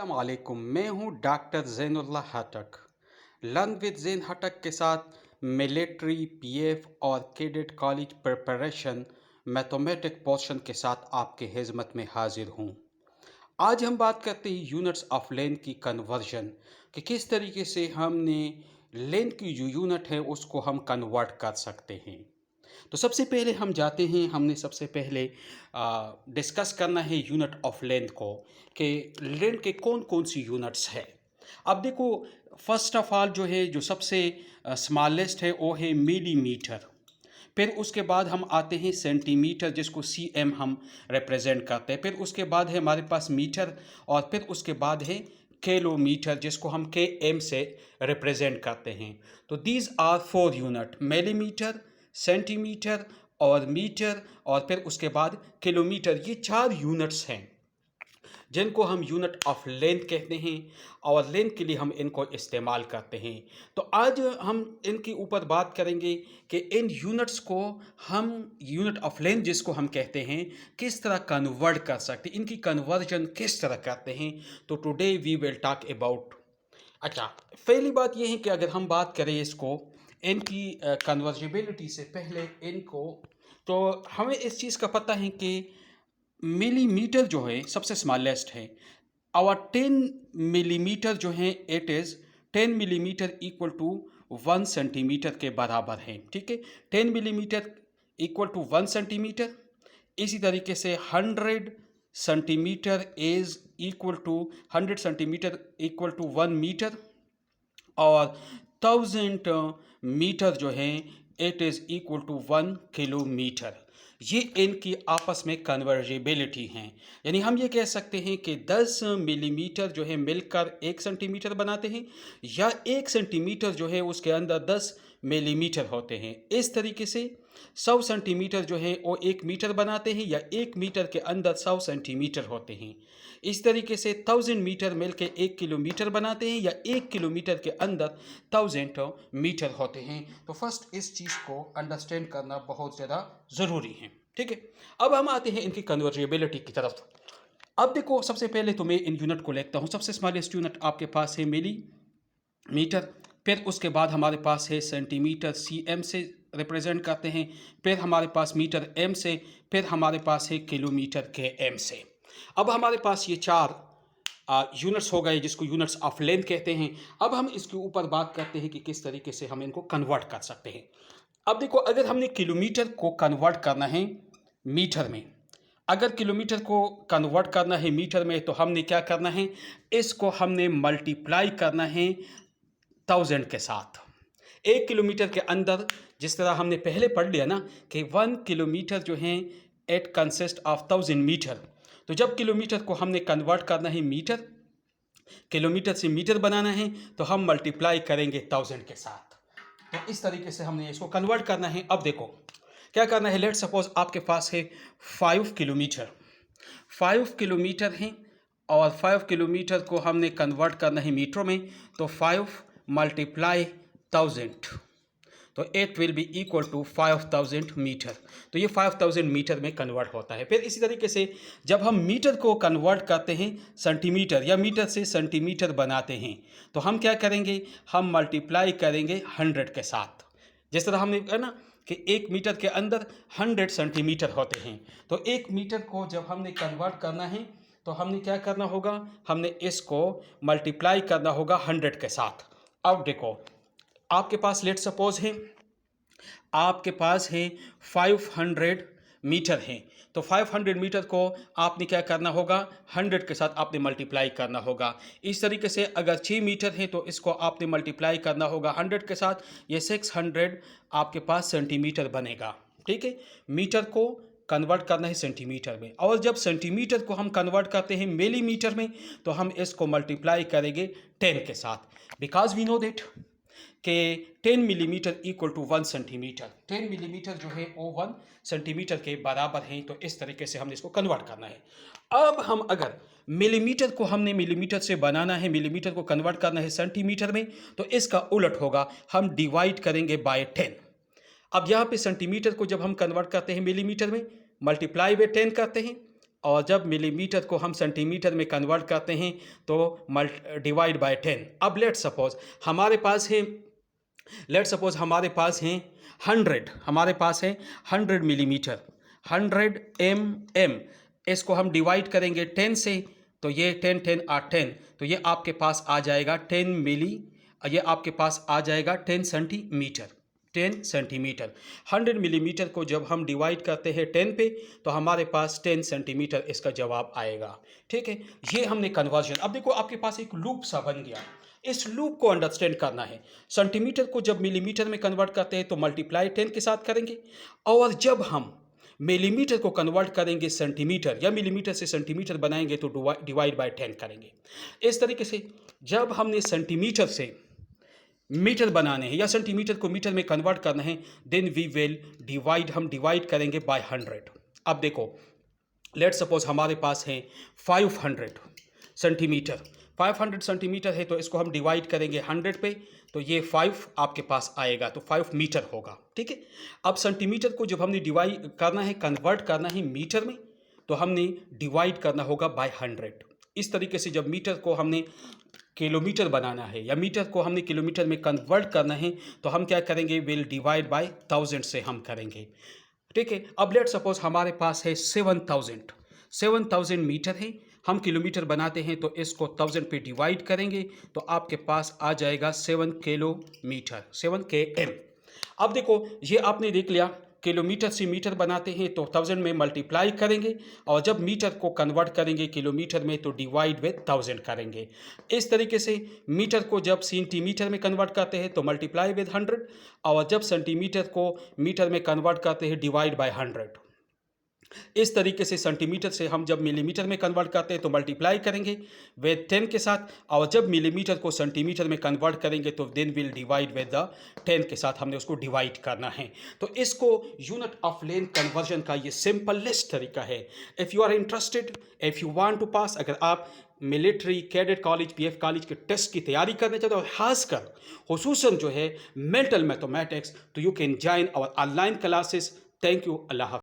अस्सलामुअलैकुम। मैं हूं डॉक्टर ज़ैनुल्लाह हटक। लर्न विद ज़ैन हटक के साथ मिलिट्री, पीएफ और cadet college preparation mathematic portion के साथ आपके खिदमत में हाजिर हूं। आज हम बात करते हैं यूनिट्स ऑफ लेंथ की कन्वर्जन कि किस तरीके से हमने लेंथ की जो यूनिट है उसको हम कन्वर्ट कर सकते हैं। तो सबसे पहले हम जाते हैं, हमने सबसे पहले डिस्कस करना है यूनिट ऑफ लेंथ को कि लेंथ के कौन कौन सी यूनिट्स है। अब देखो, फर्स्ट ऑफ ऑल जो है, जो सबसे स्मॉलेस्ट है वो है मिलीमीटर। फिर उसके बाद हम आते हैं सेंटीमीटर, जिसको सीएम हम रिप्रेजेंट करते हैं। फिर उसके बाद है हमारे पास मीटर, और फिर उसके बाद है किलोमीटर, जिसको हम के एम से रिप्रेजेंट करते हैं। तो these are four unit: millimetre, centimetre और मीटर, और फिर उसके बाद किलोमीटर। ये चार यूनिट्स हैं जिनको हम यूनिट ऑफ लेंथ कहते हैं, और लेंथ के लिए हम इनको इस्तेमाल करते हैं। तो आज हम इनके ऊपर बात करेंगे कि इन यूनिट्स को हम यूनिट ऑफ लेंथ जिसको हम कहते हैं किस तरह कन्वर्ट कर सकते हैं, इनकी कन्वर्जन किस तरह करते हैं। तो today we will talk about. अच्छा, पहली बात यह है कि अगर हम बात करें इसको, इनकी कन्वर्जिबिलिटी से पहले इनको, तो हमें इस चीज़ का पता है कि मिलीमीटर जो है सबसे स्मॉलेस्ट है। और 10 मिलीमीटर जो है, it is 10 millimetre equal to 1 centimetre के बराबर है। ठीक है, 10 मिलीमीटर इक्वल टू 1 सेंटीमीटर। इसी तरीके से 100 centimetre is equal to 100 centimetre equal to 1 metre. और 1000 मीटर जो है, it is equal to 1 kilometre. ये इनकी आपस में कन्वर्जिबिलिटी हैं। यानी हम ये कह सकते हैं कि 10 मिलीमीटर जो है मिलकर 1 सेंटीमीटर बनाते हैं, या 1 सेंटीमीटर जो है उसके अंदर 10 मिलीमीटर होते हैं। इस तरीके से 100 सेंटीमीटर जो है वो 1 मीटर बनाते हैं, या 1 मीटर के अंदर 100 सेंटीमीटर होते हैं। इस तरीके से 1000 मीटर मिलकर 1 किलोमीटर बनाते हैं, या 1 किलोमीटर के अंदर 1000 मीटर होते हैं। तो फर्स्ट इस चीज़ को अंडरस्टैंड करना बहुत ज़्यादा ज़रूरी है। ठीक है, अब हम आते हैं इनकी कन्वर्जिबिलिटी की तरफ। अब देखो, सबसे पहले तो मैं इन यूनिट को लिखता हूँ। सबसे स्मॉलेस्ट यूनिट आपके पास है मिलीमीटर। फिर उसके बाद हमारे पास है सेंटीमीटर, सीएम से रिप्रेजेंट करते हैं। फिर हमारे पास मीटर, एम से। फिर हमारे पास है किलोमीटर, के एम से। अब हमारे पास ये चार यूनिट्स हो गए जिसको यूनिट्स ऑफ लेंथ कहते हैं। अब हम इसके ऊपर बात करते हैं कि किस तरीके से हम इनको कन्वर्ट कर सकते हैं। अब देखो, अगर हमने किलोमीटर को कन्वर्ट करना है मीटर में, अगर किलोमीटर को कन्वर्ट करना है मीटर में, तो हमने क्या करना है, इसको हमने मल्टीप्लाई करना है 1000 के साथ। 1 किलोमीटर के अंदर, जिस तरह हमने पहले पढ़ लिया ना कि 1 किलोमीटर जो है इट कंसिस्ट ऑफ 1000 मीटर। तो जब किलोमीटर को हमने कन्वर्ट करना है मीटर, किलोमीटर से मीटर बनाना है, तो हम मल्टीप्लाई करेंगे 1000 के साथ। तो इस तरीके से हमने इसको कन्वर्ट करना है। अब देखो क्या करना है। लेट सपोज आपके पास है 5 किलोमीटर। 5 किलोमीटर है, और 5 किलोमीटर को हमने कन्वर्ट करना है मीटरों में। तो 5 मल्टीप्लाई 1000, तो it will be equal to 5000 metre. तो ये 5000 मीटर में कन्वर्ट होता है। फिर इसी तरीके से जब हम मीटर को कन्वर्ट करते हैं सेंटीमीटर, या मीटर से सेंटीमीटर बनाते हैं, तो हम क्या करेंगे, हम मल्टीप्लाई करेंगे 100 के साथ। जिस तरह हमने कहा ना कि 1 मीटर के अंदर 100 सेंटीमीटर होते हैं। तो 1 मीटर को जब हमने कन्वर्ट करना है, तो हमने क्या करना होगा, हमने इसको मल्टीप्लाई करना होगा 100 के साथ। अब देखो, आपके पास लेट सपोज है, आपके पास है 500 मीटर है। तो 500 मीटर को आपने क्या करना होगा, 100 के साथ आपने मल्टीप्लाई करना होगा। इस तरीके से अगर 6 मीटर है, तो इसको आपने मल्टीप्लाई करना होगा 100 के साथ। ये 600 आपके पास सेंटीमीटर बनेगा। ठीक है, मीटर को कन्वर्ट करना है सेंटीमीटर में, और जब सेंटीमीटर को हम कन्वर्ट करते हैं मिलीमीटर में, तो हम इसको मल्टीप्लाई करेंगे 10 के साथ। बिकॉज वी नो दैट कि 10 millimetre equal to 1 centimetre. 10 millimetre जो है वो 1 सेंटीमीटर के बराबर है। तो इस तरीके से हमने इसको कन्वर्ट करना है। अब हम अगर मिलीमीटर को हमने मिलीमीटर से बनाना है, मिलीमीटर को कन्वर्ट करना है सेंटीमीटर में, तो इसका उलट होगा, हम डिवाइड करेंगे बाय 10। अब यहाँ पे सेंटीमीटर को जब हम कन्वर्ट करते हैं मिलीमीटर में, मल्टीप्लाई बाय 10 करते हैं, और जब मिलीमीटर को हम सेंटीमीटर में कन्वर्ट करते हैं तो डिवाइड बाय 10। अब लेट्स सपोज हमारे पास है 100, हमारे पास है 100 मिलीमीटर, 100 इसको हम डिवाइड करेंगे 10 से, तो ये 10 10 8 10, तो ये आपके पास आ जाएगा 10 मिली, ये आपके पास आ जाएगा 10 सेंटीमीटर। 10 सेंटीमीटर 100 मिलीमीटर को जब हम डिवाइड करते हैं 10 पे, तो हमारे पास 10 सेंटीमीटर इसका जवाब आएगा। ठीक है, ये हमने कन्वर्जन। अब देखो आपके पास एक लूप सा बन गया, इस लूप को अंडरस्टैंड करना है। सेंटीमीटर को जब मिलीमीटर में कन्वर्ट करते हैं तो मल्टीप्लाई 10 के साथ करेंगे, और जब हम मिलीमीटर को कन्वर्ट करेंगे सेंटीमीटर या मिलीमीटर से सेंटीमीटर बनाएंगे तो डिवाइड बाय 10 करेंगे। इस तरीके से जब हमने सेंटीमीटर से मीटर बनाने हैं या सेंटीमीटर को मीटर में कन्वर्ट करना है, देन वी विल हम डिवाइड करेंगे बाय 100। अब देखो लेट्स सपोज हमारे पास है 500 सेंटीमीटर, 500 सेंटीमीटर है, तो इसको हम डिवाइड करेंगे 100 पे, तो ये 5 आपके पास आएगा, तो 5 मीटर होगा। ठीक है, अब सेंटीमीटर को जब हमने डिवाइड करना है, कन्वर्ट करना है मीटर में, तो हमने डिवाइड करना होगा बाय 100। इस तरीके से जब मीटर को हमने किलोमीटर बनाना है या मीटर को हमने किलोमीटर में कन्वर्ट करना है, तो हम क्या करेंगे, विल डिवाइड बाय 1000 से हम करेंगे। ठीक है, अब लेट सपोज हमारे पास है 7000 मीटर है, हम किलोमीटर बनाते हैं, तो इसको 1000 पे डिवाइड करेंगे, तो आपके पास आ जाएगा 7 किलोमीटर, 7 km। अब देखो ये आपने देख लिया, किलोमीटर से मीटर बनाते हैं तो 1000 में मल्टीप्लाई करेंगे, और जब मीटर को कन्वर्ट करेंगे किलोमीटर में तो डिवाइड विद 1000 करेंगे। इस तरीके से मीटर को जब सेंटीमीटर में कन्वर्ट करते हैं तो मल्टीप्लाई विद 100, और जब सेंटीमीटर को मीटर में कन्वर्ट करते हैं डिवाइड बाय 100। इस तरीके से सेंटीमीटर से हम जब मिलीमीटर में कन्वर्ट करते हैं तो मल्टीप्लाई करेंगे विद 10 के साथ, और जब मिलीमीटर को सेंटीमीटर में कन्वर्ट करेंगे तो then will divide with the 10 के साथ हमने उसको डिवाइड करना है। तो इसको यूनिट ऑफ लेंथ कन्वर्जन का ये सिंपलेस्ट तरीका है। If you are interested, if you want to pass, अगर आप military cadet college PF college के टेस्ट की तैयारी करना चाहते हो, खासकर खुसूसन जो है मेंटल मैथमेटिक्स, तो you can join our online classes. Thank you. अल्लाह हाफ़िज़।